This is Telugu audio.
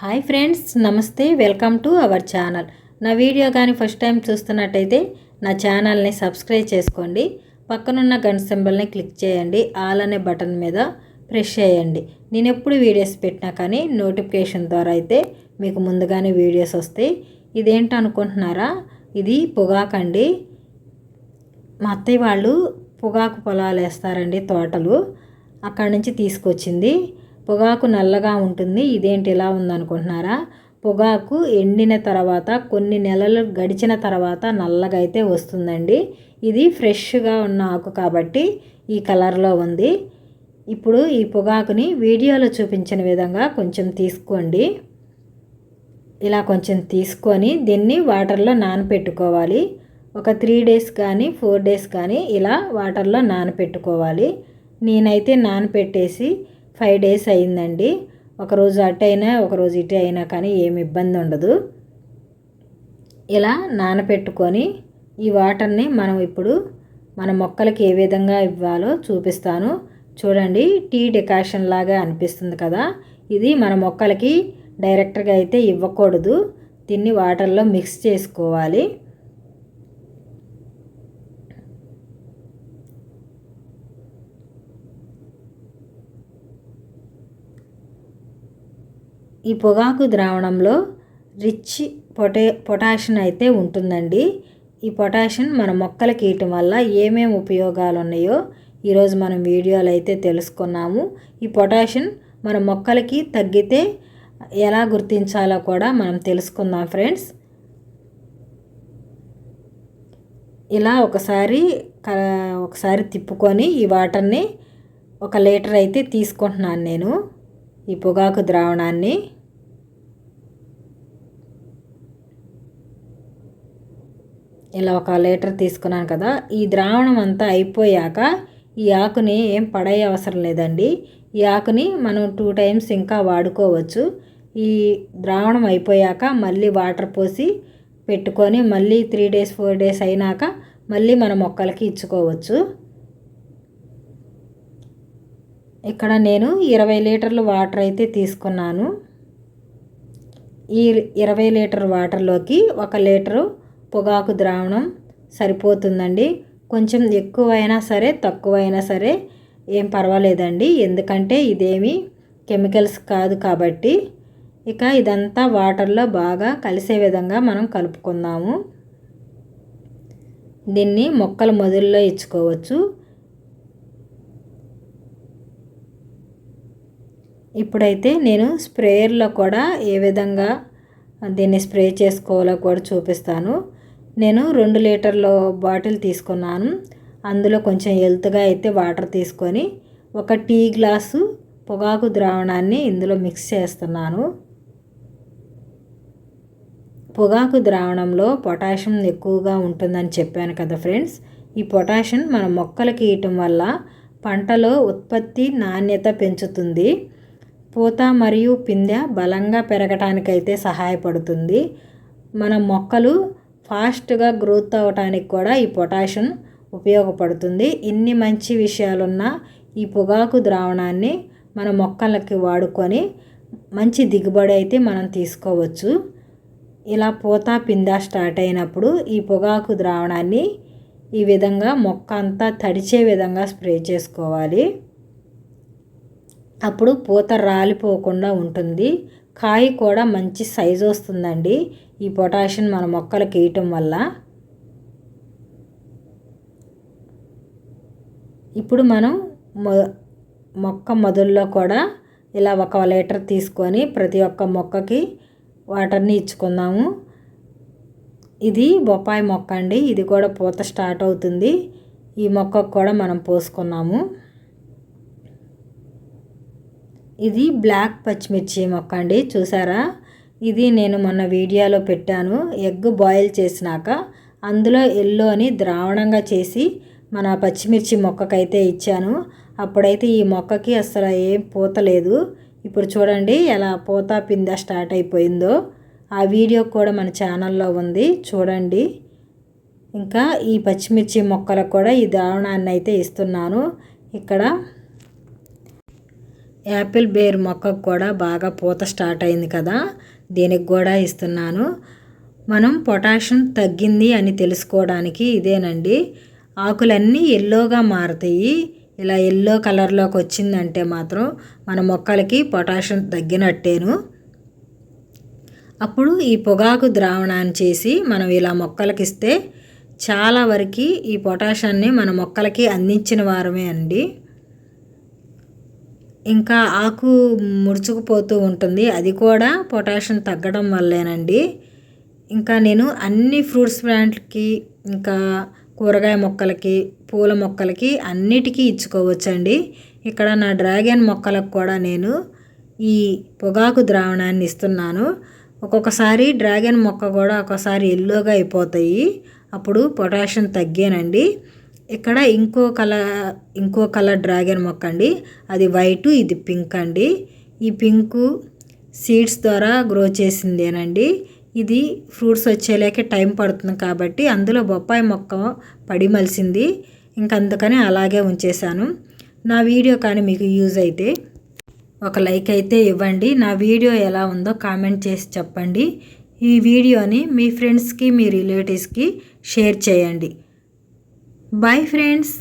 హాయ్ ఫ్రెండ్స్, నమస్తే. Welcome to our channel. నా వీడియో కానీ ఫస్ట్ టైం చూస్తున్నట్టయితే నా ఛానల్ని సబ్స్క్రైబ్ చేసుకోండి. పక్కనున్న గంట సింబల్ని క్లిక్ చేయండి. ఆల్ అనే బటన్ మీద ప్రెస్ చేయండి. నేను ఎప్పుడు వీడియోస్ పెట్టినా కానీ నోటిఫికేషన్ ద్వారా అయితే మీకు ముందుగానే వీడియోస్ వస్తాయి. ఇదేంటి అనుకుంటున్నారా? ఇది పొగాకండి. మా అత్తయ్య వాళ్ళు పొగాకు పొలాలు వేస్తారండి, తోటలు. అక్కడి నుంచి తీసుకొచ్చింది. పొగాకు నల్లగా ఉంటుంది. ఇదేంటి ఇలా ఉందనుకుంటున్నారా? పొగాకు ఎండిన తర్వాత కొన్ని నెలలు గడిచిన తర్వాత నల్లగా అయితే వస్తుందండి. ఇది ఫ్రెష్గా ఉన్న ఆకు కాబట్టి ఈ కలర్లో ఉంది. ఇప్పుడు ఈ పొగాకుని వీడియోలో చూపించిన విధంగా కొంచెం తీసుకోండి. ఇలా కొంచెం తీసుకొని దీన్ని వాటర్లో నానపెట్టుకోవాలి. ఒక 3 days కానీ 4 days కానీ ఇలా వాటర్లో నానపెట్టుకోవాలి. నేనైతే నానపెట్టేసి 5 days అయిందండి. ఒకరోజు అటు అయినా ఒకరోజు ఇటు అయినా కానీ ఏమి ఇబ్బంది ఉండదు. ఇలా నానపెట్టుకొని ఈ వాటర్ని మనం ఇప్పుడు మన మొక్కలకి ఏ విధంగా ఇవ్వాలో చూపిస్తాను. చూడండి, టీ డికాషన్ లాగా అనిపిస్తుంది కదా. ఇది మన మొక్కలకి డైరెక్ట్గా అయితే ఇవ్వకూడదు. దీన్ని వాటర్లో మిక్స్ చేసుకోవాలి. ఈ పొగాకు ద్రావణంలో రిచ్ పొటాషియం అయితే ఉంటుందండి. ఈ పొటాషియం మన మొక్కలకి ఇవ్వటం వల్ల ఏమేమి ఉపయోగాలు ఉన్నాయో ఈరోజు మనం వీడియోలో అయితే తెలుసుకున్నాము. ఈ పొటాషియం మన మొక్కలకి తగ్గితే ఎలా గుర్తించాలో కూడా మనం తెలుసుకుందాం ఫ్రెండ్స్. ఇలా ఒకసారి తిప్పుకొని ఈ వాటర్ని 1 లీటర్ అయితే తీసుకుంటున్నాను నేను. ఈ పొగాకు ద్రావణాన్ని ఇలా 1 లీటర్ తీసుకున్నాను కదా. ఈ ద్రావణం అంతా అయిపోయాక ఈ ఆకుని ఏం పడేయ అవసరం లేదండి. ఈ ఆకుని మనం 2 times ఇంకా వాడుకోవచ్చు. ఈ ద్రావణం అయిపోయాక మళ్ళీ వాటర్ పోసి పెట్టుకొని మళ్ళీ 3 days 4 days అయినాక మళ్ళీ మన మొక్కలకి ఇచ్చుకోవచ్చు. ఇక్కడ నేను 20 లీటర్లు వాటర్ అయితే తీసుకున్నాను. ఈ 20 లీటర్ వాటర్లోకి 1 లీటరు పొగాకు ద్రావణం సరిపోతుందండి. కొంచెం ఎక్కువైనా సరే తక్కువైనా సరే ఏం పర్వాలేదండి, ఎందుకంటే ఇదేమి కెమికల్స్ కాదు కాబట్టి. ఇక ఇదంతా వాటర్లో బాగా కలిసే విధంగా మనం కలుపుకుందాము. దీన్ని మొక్కల మొదల్లో ఇచ్చుకోవచ్చు. ఇప్పుడైతే నేను స్ప్రేయర్లో కూడా ఏ విధంగా దీన్ని స్ప్రే చేసుకోవాలో కూడా చూపిస్తాను. నేను 2 లీటర్ల బాటిల్ తీసుకున్నాను. అందులో కొంచెం ఎల్తుగా అయితే వాటర్ తీసుకొని 1 టీ గ్లాసు పొగాకు ద్రావణాన్ని ఇందులో మిక్స్ చేస్తున్నాను. పొగాకు ద్రావణంలో పొటాషియం ఎక్కువగా ఉంటుందని చెప్పాను కదా ఫ్రెండ్స్. ఈ పొటాషియం మన మొక్కలకి ఇవ్వటం వల్ల పంటలో ఉత్పత్తి నాణ్యత పెంచుతుంది. పూత మరియు పిందె బలంగా పెరగటానికైతే సహాయపడుతుంది. మన మొక్కలు ఫాస్ట్గా గ్రోత్ అవ్వటానికి కూడా ఈ పొటాషియం ఉపయోగపడుతుంది. ఇన్ని మంచి విషయాలున్న ఈ పొగాకు ద్రావణాన్ని మన మొక్కలకి వాడుకొని మంచి దిగుబడి అయితే మనం తీసుకోవచ్చు. ఇలా పూత పిందె స్టార్ట్ అయినప్పుడు ఈ పొగాకు ద్రావణాన్ని ఈ విధంగా మొక్క అంతా తడిచే విధంగా స్ప్రే చేసుకోవాలి. అప్పుడు పూత రాలిపోకుండా ఉంటుంది. కాయ కూడా మంచి సైజు వస్తుందండి ఈ పొటాషియం మన మొక్కలకి వేయటం వల్ల. ఇప్పుడు మనం మొక్క మొదల్లో కూడా ఇలా 1 లీటర్ తీసుకొని ప్రతి ఒక్క మొక్కకి వాటర్ని ఇచ్చుకుందాము. ఇది బొప్పాయి మొక్క అండి. ఇది కూడా పూత స్టార్ట్ అవుతుంది. ఈ మొక్కకు కూడా మనం పోసుకున్నాము. ఇది బ్లాక్ పచ్చిమిర్చి మొక్క అండి, చూసారా? ఇది నేను మొన్న వీడియోలో పెట్టాను. ఎగ్ బాయిల్ చేసినాక అందులో ఎల్లోని ద్రావణంగా చేసి మన పచ్చిమిర్చి మొక్కకైతే ఇచ్చాను. అప్పుడైతే ఈ మొక్కకి అసలు ఏం పూత లేదు. ఇప్పుడు చూడండి ఎలా పూత పిందె స్టార్ట్ అయిపోయిందో. ఆ వీడియో కూడా మన ఛానల్లో ఉంది, చూడండి. ఇంకా ఈ పచ్చిమిర్చి మొక్కలకు కూడా ఈ ద్రావణాన్ని అయితే ఇస్తున్నాను. ఇక్కడ యాపిల్ బేర్ మొక్కకు కూడా బాగా పూత స్టార్ట్ అయింది కదా, దీనికి కూడా ఇస్తున్నాను. మనం పొటాషియం తగ్గింది అని తెలుసుకోవడానికి ఇదేనండి. ఆకులన్నీ ఎల్లోగా మారుతాయి. ఇలా ఎల్లో కలర్లోకి వచ్చిందంటే మాత్రం మన మొక్కలకి పొటాషియం తగ్గినట్టేను. అప్పుడు ఈ పొగాకు ద్రావణాన్ని చేసి మనం ఇలా మొక్కలకి ఇస్తే చాలా వరకు ఈ పొటాషియాన్ని మన మొక్కలకి అందించిన వారమే అండి. ఇంకా ఆకు ముడుచుకుపోతూ ఉంటుంది, అది కూడా పొటాషియం తగ్గడం వల్లేనండి. ఇంకా నేను అన్ని ఫ్రూట్స్ ప్లాంట్లకి, ఇంకా కూరగాయ మొక్కలకి, పూల మొక్కలకి అన్నిటికీ ఇచ్చుకోవచ్చండి. ఇక్కడ నా డ్రాగన్ మొక్కలకు కూడా నేను ఈ పొగాకు ద్రావణాన్ని ఇస్తున్నాను. ఒక్కొక్కసారి డ్రాగన్ మొక్క కూడా ఒక్కోసారి ఎల్లోగా అయిపోతాయి, అప్పుడు పొటాషియం తగ్గేనండి. ఇక్కడ ఇంకో కలర్ డ్రాగన్ మొక్క అండి, అది వైటు, ఇది పింక్ అండి. ఈ పింకు సీడ్స్ ద్వారా గ్రో చేసిందేనండి. ఇది ఫ్రూట్స్ వచ్చేలాకే టైం పడుతుంది కాబట్టి అందులో బొప్పాయి మొక్క పడి మలిసింది, అందుకని అలాగే ఉంచేశాను. నా వీడియో కానీ మీకు యూజ్ అయితే ఒక లైక్ అయితే ఇవ్వండి. నా వీడియో ఎలా ఉందో కామెంట్ చేసి చెప్పండి. ఈ వీడియోని మీ ఫ్రెండ్స్కి, మీ రిలేటివ్స్కి షేర్ చేయండి. Bye friends.